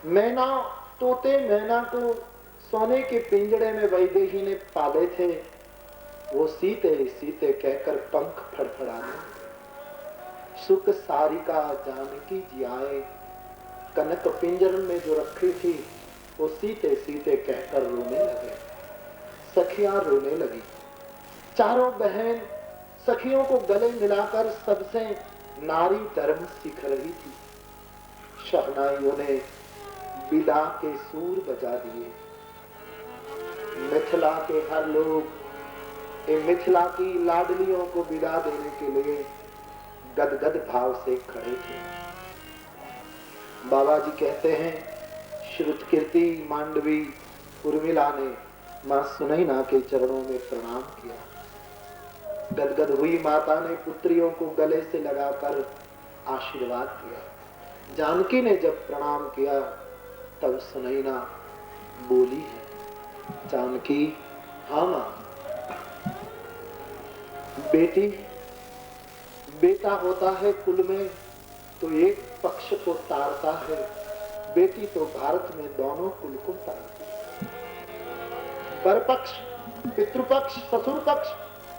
मैना, तोते मैना को सोने के पिंजड़े में वैदेही ने पाले थे। वो सीते सीते कहकर पंख फड़फड़ाने। सुख सारिका जानकी जी आए, कनक पिंजर में जो रखी थी वो सीते सीते कहकर रोने लगे। सखियां रोने लगी। चारों बहन सखियों को गले मिलाकर सबसे नारी धर्म सीख रही थी। शहनाइयों ने विदा के सूर बजा दिए। मिथिला के हर लोग मिथिला की लाडलियों को विदा देने के लिए गदगद भाव से खड़े थे। बाबा जी कहते हैं, श्रुतकीर्ति, मांडवी, उर्मिला ने मां सुनैना के चरणों में प्रणाम किया। गदगद हुई माता ने पुत्रियों को गले से लगाकर आशीर्वाद दिया। जानकी ने जब प्रणाम किया तब सुनैना बोली है, जानकी, हाँ मां, बेटी बेटा होता है कुल में तो एक पक्ष को तारता है, बेटी तो भारत में दोनों कुल को तारती है। परपक्ष, पितृपक्ष, ससुर पक्ष,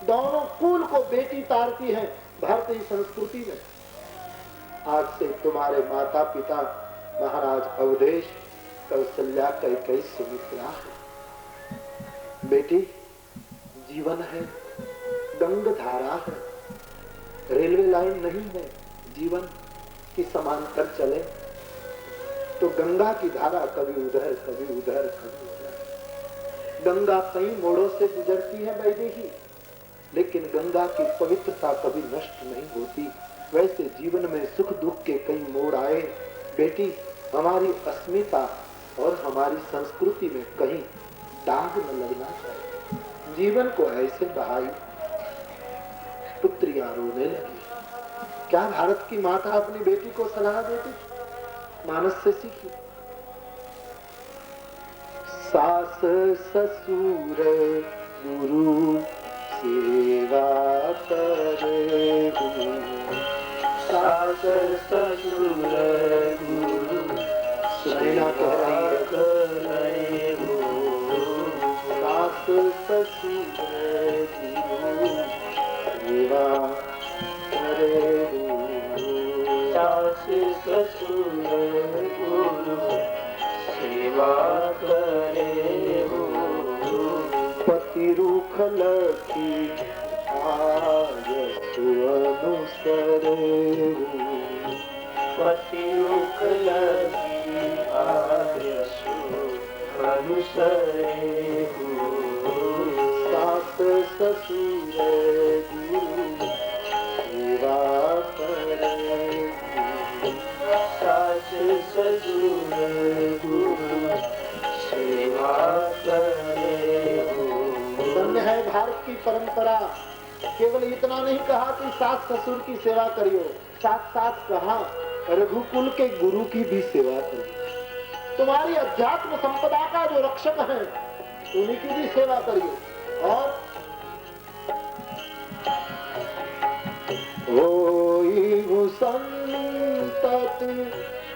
दोनों कुल को बेटी तारती है भारतीय संस्कृति में। आज से तुम्हारे माता पिता महाराज अवधेश, कौशल्या, कैकेयी, सुमित्रा है। बेटी, जीवन है, गंग धारा है, रेलवे लाइन नहीं है। जीवन की समांतर चले तो गंगा की धारा कभी उधर कभी उधर कभी उधर। गंगा कई मोड़ों से गुजरती है वैदेही, लेकिन गंगा की पवित्रता कभी नष्ट नहीं होती। वैसे जीवन में सुख दुख के कई मोड़ आए। बेटी, हमारी अस्मिता और हमारी संस्कृति में कहीं दाग न लगना चाहिए। जीवन को ऐसे बहाई। पुत्रियां रोने लगी। क्या भारत की माता अपनी बेटी को सलाह देती? मानस से सीखी। सास ससुर गुरु सेवा करे, सास ससुर गुरु सुनैना कह रही करे, सास ससुर गुरु सेवा करे, सास ससुर गुरु सेवा करे। पति रूख लखी आयसु अनुसरे, पति रुख लगी आयसु अनुसरे। सास ससुर गुरु सेवा करे, सास ससुर गुरु सेवा करे। धन्य है भारत की परंपरा। केवल इतना नहीं कहा कि सास ससुर की सेवा करियो, साथ साथ कहा रघुकुल के गुरु की भी सेवा करियो। तुम्हारी अध्यात्म संपदा का जो रक्षक है उन्हीं की भी सेवा करियो। और होई संतत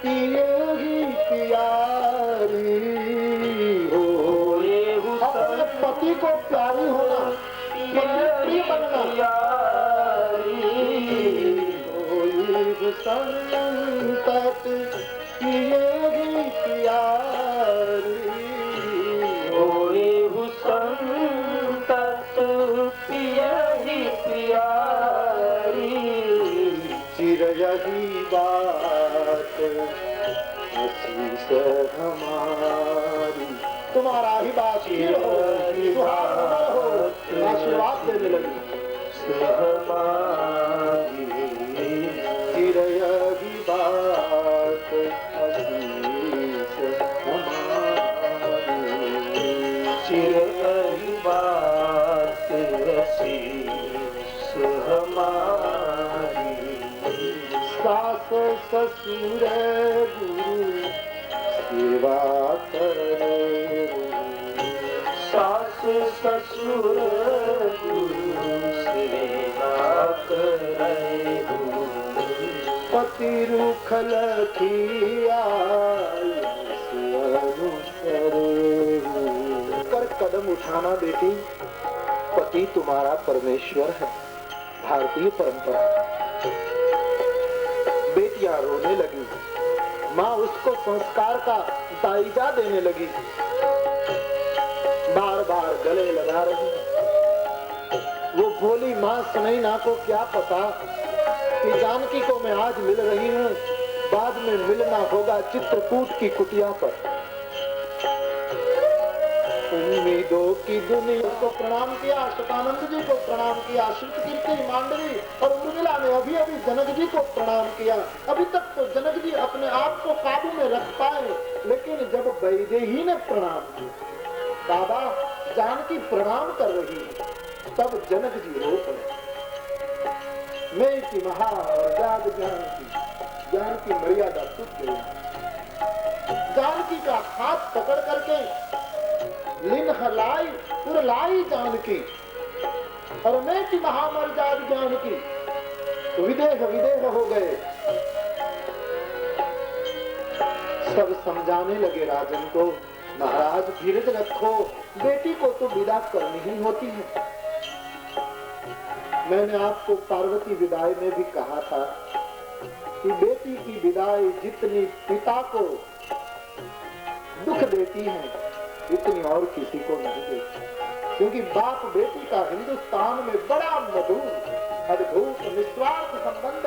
यही प्यारी हो। अपने पति को प्यारी होना, प्रिय बनना। संतत यही प्यारी होए संतत यही प्यारी। चिर यही बात आशीष हमारी। तुम्हारा ही बात चिर हो, सुहागमन हो, आशीर्वाद देने लगी। चिर यही बात आशीष हमारी। चिर यही बात आशीष हमारी। सास ससुर गुरु सेवा करे। सास ससुर गुरु सेवा करे। पति रुख लखिया कर कदम उठाना बेटी। पति तुम्हारा परमेश्वर है, भारतीय परंपरा। बेटियां रोने लगी, माँ उसको संस्कार का दाइजा देने लगी, बार बार गले लगा रही। वो बोली, माँ सुनैना को क्या पता कि जानकी को मैं आज मिल रही हूँ, बाद में मिलना होगा चित्रकूट की कुटिया पर। उम्मीदों की दुनिया को प्रणाम किया, शतानंद जी को प्रणाम किया, श्रुतकीर्ति, मांडवी और उर्मिला ने अभी अभी जनक जी को प्रणाम किया। अभी तक तो जनक जी अपने आप को काबू में रख पाए, लेकिन जब वैदेही ने प्रणाम किया, बाबा जानकी प्रणाम कर रही है, तब जनक जी रो पड़े। मैं की महाजाग जानकी मर्यादा टूट गई। जानकी का हाथ पकड़ करके लिन हलाई उरलाई जानकी, और मैं की महामर्याद जानकी विदेह विदेह हो गए। सब समझाने लगे राजन को, महाराज धीरज रखो, बेटी को तो विदा करनी ही होती है। मैंने आपको पार्वती विदाई में भी कहा था कि बेटी की विदाई जितनी पिता को दुख देती है, इतनी और किसी को नहीं देती। क्योंकि बाप बेटी का हिंदुस्तान में बड़ा मधुर अद्भुत निस्वार्थ संबंध।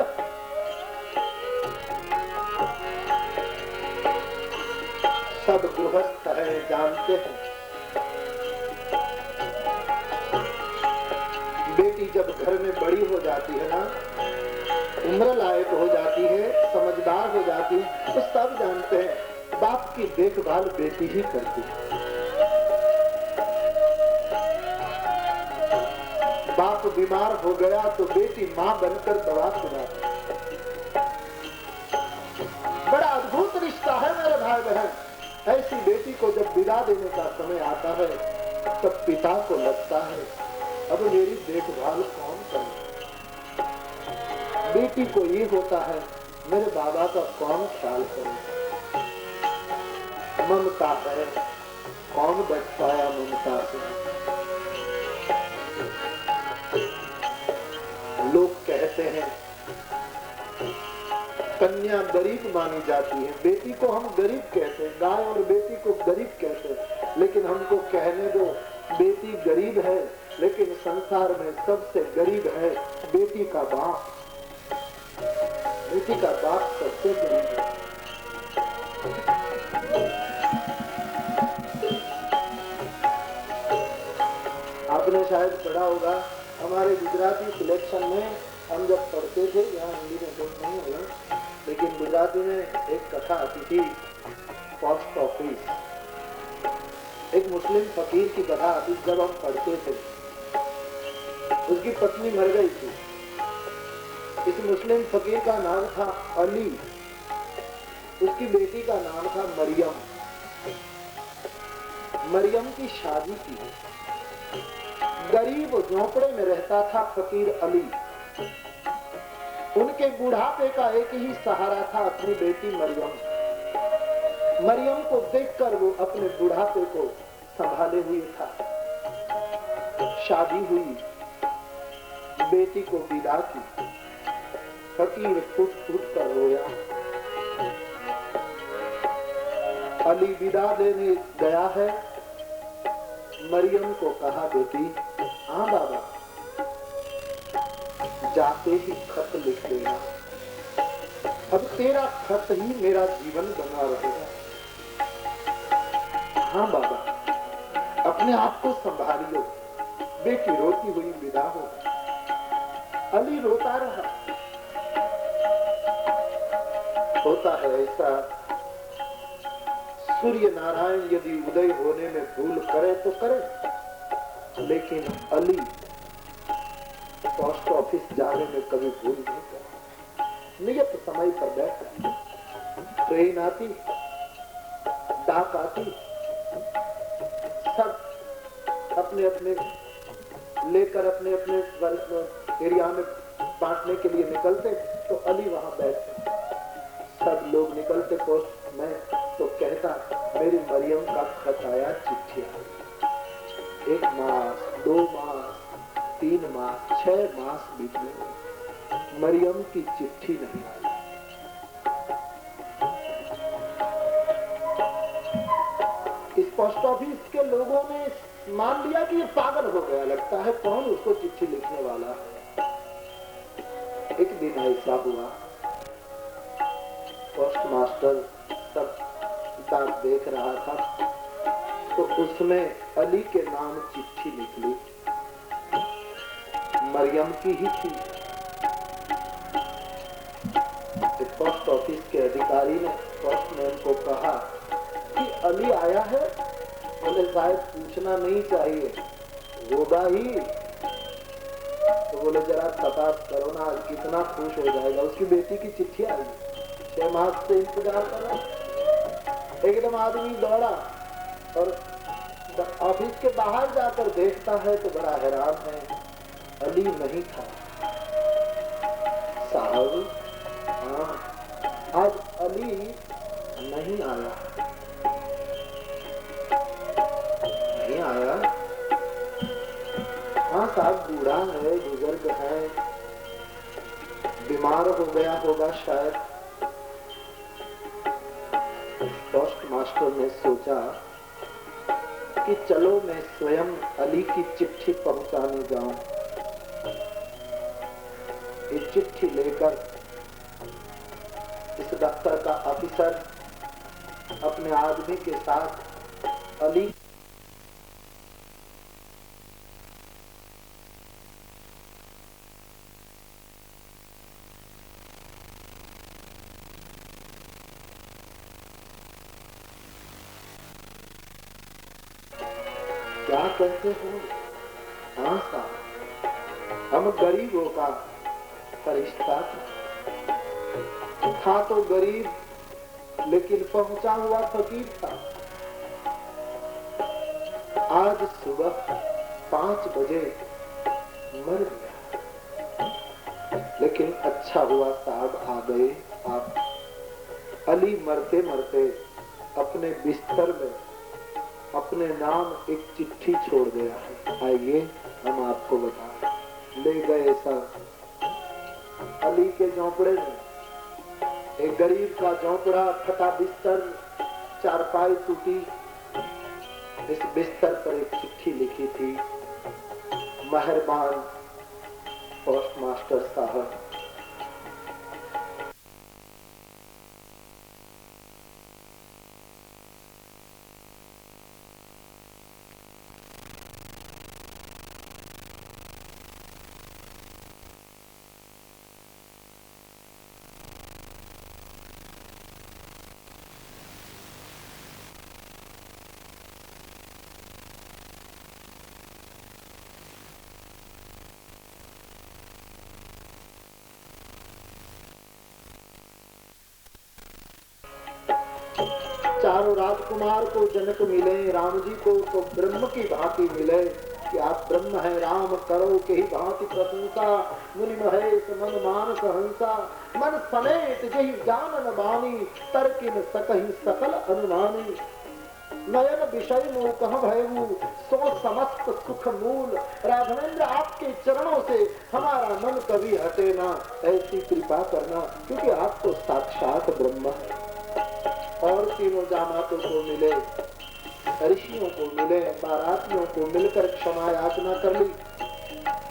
सब गृहस्थ है, जानते हैं। बेटी जब घर में बड़ी हो जाती है ना, उम्र लायक हो जाती है, समझदार हो जाती है, तो सब जानते हैं बाप की देखभाल बेटी ही करती है। बाप बीमार हो गया तो बेटी माँ बनकर दवा खिलाती। बड़ा अद्भुत रिश्ता है मेरे भाई बहन। ऐसी बेटी को जब विदा देने का समय आता है, तब पिता को लगता है अब मेरी देखभाल कौन करे। बेटी को ये होता है मेरे बाबा का कौन ख्याल करे। ममता है, कौन बच पाया ममता से। लोग कहते हैं कन्या गरीब मानी जाती है, बेटी को हम गरीब कहते हैं, गाय और बेटी को गरीब कहते हैं। लेकिन हमको कहने दो, बेटी गरीब है, लेकिन संसार में सबसे गरीब है बेटी का बाप। बेटी का बाप सबसे गरीब है। आपने शायद पढ़ा होगा, हमारे गुजराती सिलेक्शन में हम जब पढ़ते थे, यहाँ हिंदी में तो नहीं होगा, लेकिन गुजराती में एक कथा आती थी, पोस्ट ऑफिस। एक मुस्लिम फकीर की कथा आती, जब हम पढ़ते थे। उसकी पत्नी मर गई थी। इस मुस्लिम फकीर का नाम था अली, उसकी बेटी का नाम था मरियम। मरियम की शादी की। गरीब झोंपड़े में रहता था फकीर अली। उनके बुढ़ापे का एक ही सहारा था, अपनी बेटी मरियम। मरियम को देखकर वो अपने बुढ़ापे को संभाले हुए था। शादी हुई, बेटी को विदा की, फकीर फुट फुट कर रोया। अली विदा देने गया है, मरियम को कहा, बेटी हाँ बाबा, जाते ही खत लिख देना, अब तेरा खत ही मेरा जीवन बना रहेगा। हाँ बाबा, अपने आप को संभालियो। बेटी रोती हुई विदा हो। अली रोता रहा। होता है ऐसा, सूर्य नारायण यदि उदय होने में भूल करे तो करे, लेकिन अली पोस्ट ऑफिस जाने में कभी भूल नहीं करा। नियत समय पर बैठा, ट्रेन आती, डाक आती, सब अपने अपने लेकर अपने अपने एरिया में बांटने के लिए निकलते, तो अली वहां बैठते। सब लोग निकलते पोस्ट में, तो कहता, मेरी मरियम का खत आया, चिट्ठी आई। 1 मास, 2 मास, 3 मास, 6 मास बीतने में मरियम की चिट्ठी नहीं आई। इस पोस्ट ऑफिस के लोगों ने मान लिया कि ये पागल हो गया, लगता है कौन उसको चिट्ठी लिखने वाला है। एक दिन ऐसा हुआ, पोस्ट मास्टर सब डाक देख रहा था, तो उसमें अली के नाम चिट्ठी निकली, मरियम की ही थी। पोस्ट ऑफिस के अधिकारी ने पोस्टमैन को कहा कि अली आया है। बोले शायद पूछना नहीं चाहिए, होगा ही। तो बोले जरा तपास करो ना, कितना खुश हो जाएगा। उसकी बेटी की चिट्ठी आई, 6 मास से इंतजार कर रहा। एकदम आदमी दौड़ा और ऑफिस के बाहर जाकर देखता है तो बड़ा हैरान है, अली नहीं था। साहब, हाँ, आज अली नहीं आया। नहीं आया? हाँ साहब, बूढ़ा है, बुजुर्ग है, बीमार हो गया होगा शायद। पोस्ट मास्टर ने सोचा कि चलो मैं स्वयं अली की चिट्ठी पहुंचाने जाऊं। ये चिट्ठी लेकर इस दफ्तर का ऑफिसर अपने आदमी के साथ अली क्या कहते हो? हाँ साहब, हम गरीबों का फरिश्ता था तो गरीब, लेकिन पहुंचा हुआ फकीर था। आज सुबह 5 बजे मर गया, लेकिन अच्छा हुआ साहब आ गए आप। अली मरते मरते अपने बिस्तर में अपने नाम एक चिट्ठी छोड़ गया है। आइए हम आपको बताएं। ले गए सर अली के झोंपड़े में, एक गरीब का झोंपड़ा, फटा बिस्तर, चारपाई टूटी। इस बिस्तर पर एक चिट्ठी लिखी थी, मेहरबान पोस्ट मास्टर साहब, चारों राजकुमार को जनक मिले, राम जी को तो ब्रह्म की भांति मिले। कि आप ब्रह्म है राम करो के ही भांति प्रशंसा, मुनि महेश मन मानस हंसा, मन समेत जही जानन बानी, तर्किन सकहि सकल अनुमानी। नयन विषय मोह कह भयऊ, सो समस्त सुख मूल। राघवेंद्र आपके चरणों से हमारा मन कभी हटे ना, ऐसी कृपा करना, क्योंकि आप तो साक्षात ब्रह्म है। और तीनों जामातों को मिले, ऋषियों को मिले, बारातियों को मिलकर क्षमा याचना कर ली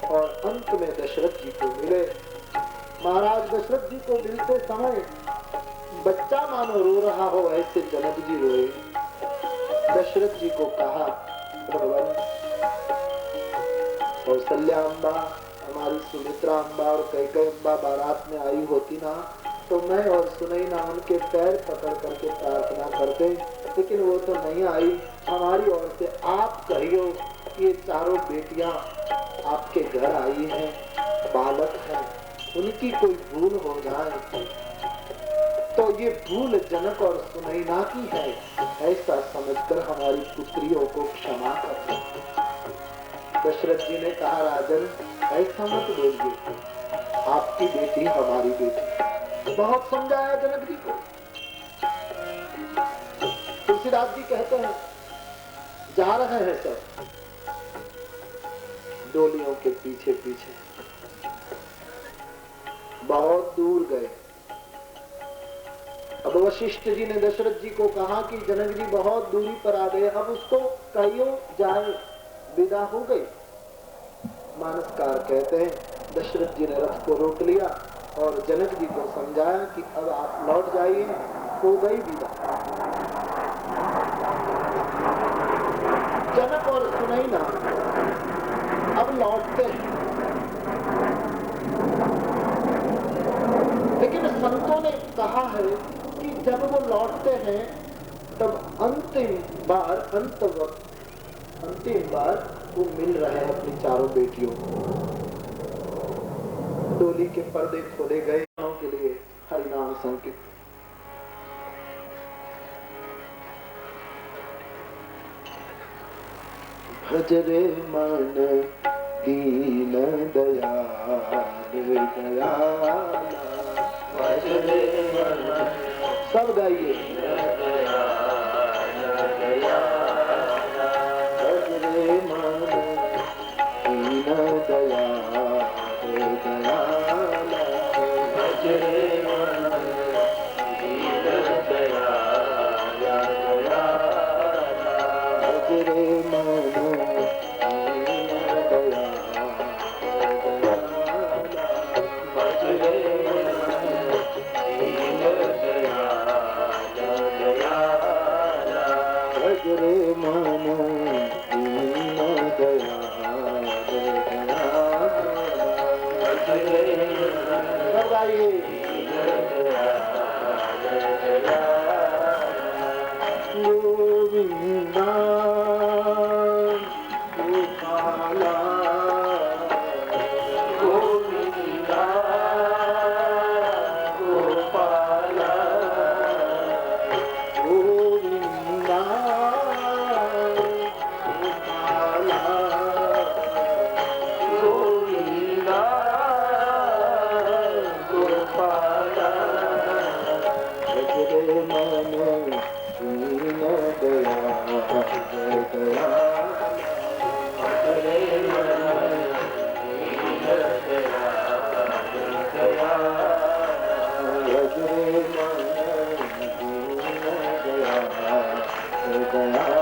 और अंत में दशरथ जी को मिले। महाराज दशरथ जी को मिलते समय बच्चा मानो रो रहा हो ऐसे जनक जी रोए। दशरथ जी को कहा, भगवान कौशल्या अम्बा, हमारी सुमित्रा अम्बा और कैकेयी अम्बा बारात में आई होती ना, तो मैं और सुनैना उनके पैर पकड़ करके प्रार्थना करते, लेकिन वो तो नहीं आई। हमारी ओर से आप कहियो कि ये चारों बेटियां आपके घर आई हैं, बालक हैं, उनकी कोई भूल हो जाए तो ये भूल जनक और सुनैना की है, ऐसा समझकर हमारी पुत्रियों को क्षमा कर। दशरथ जी ने कहा, राजन ऐसा मत बोलिए, आपकी बेटी हमारी बेटी। बहुत समझाया जनक जी को। तुलसीदास जी कहते हैं, जा रहे हैं सब डोलियों के पीछे पीछे, बहुत दूर गए। अब वशिष्ठ जी ने दशरथ जी को कहा कि जनक जी बहुत दूरी पर आ गए, अब उसको कहियो जाए। विदा हो गई। मानसकार कहते हैं, दशरथ जी ने रथ को रोक लिया और जनक जी को समझाया कि अब आप लौट जाइए। हो गई विदा। जनक और सुनैना अब लौटते हैं, लेकिन संतों ने कहा है कि जब वो लौटते हैं तब अंतिम बार वो मिल रहे हैं अपनी चारों बेटियों को। डोली के पर्दे खोले गए के लिए हरिनाम संकीर्तन। भज रे मन दीन दयाल दयाल, भज रे मन, सब गाइए, भज रे मन दीन दयाल दयाल, भज रे मन दीन दयाल दयाल, भज रे मन गया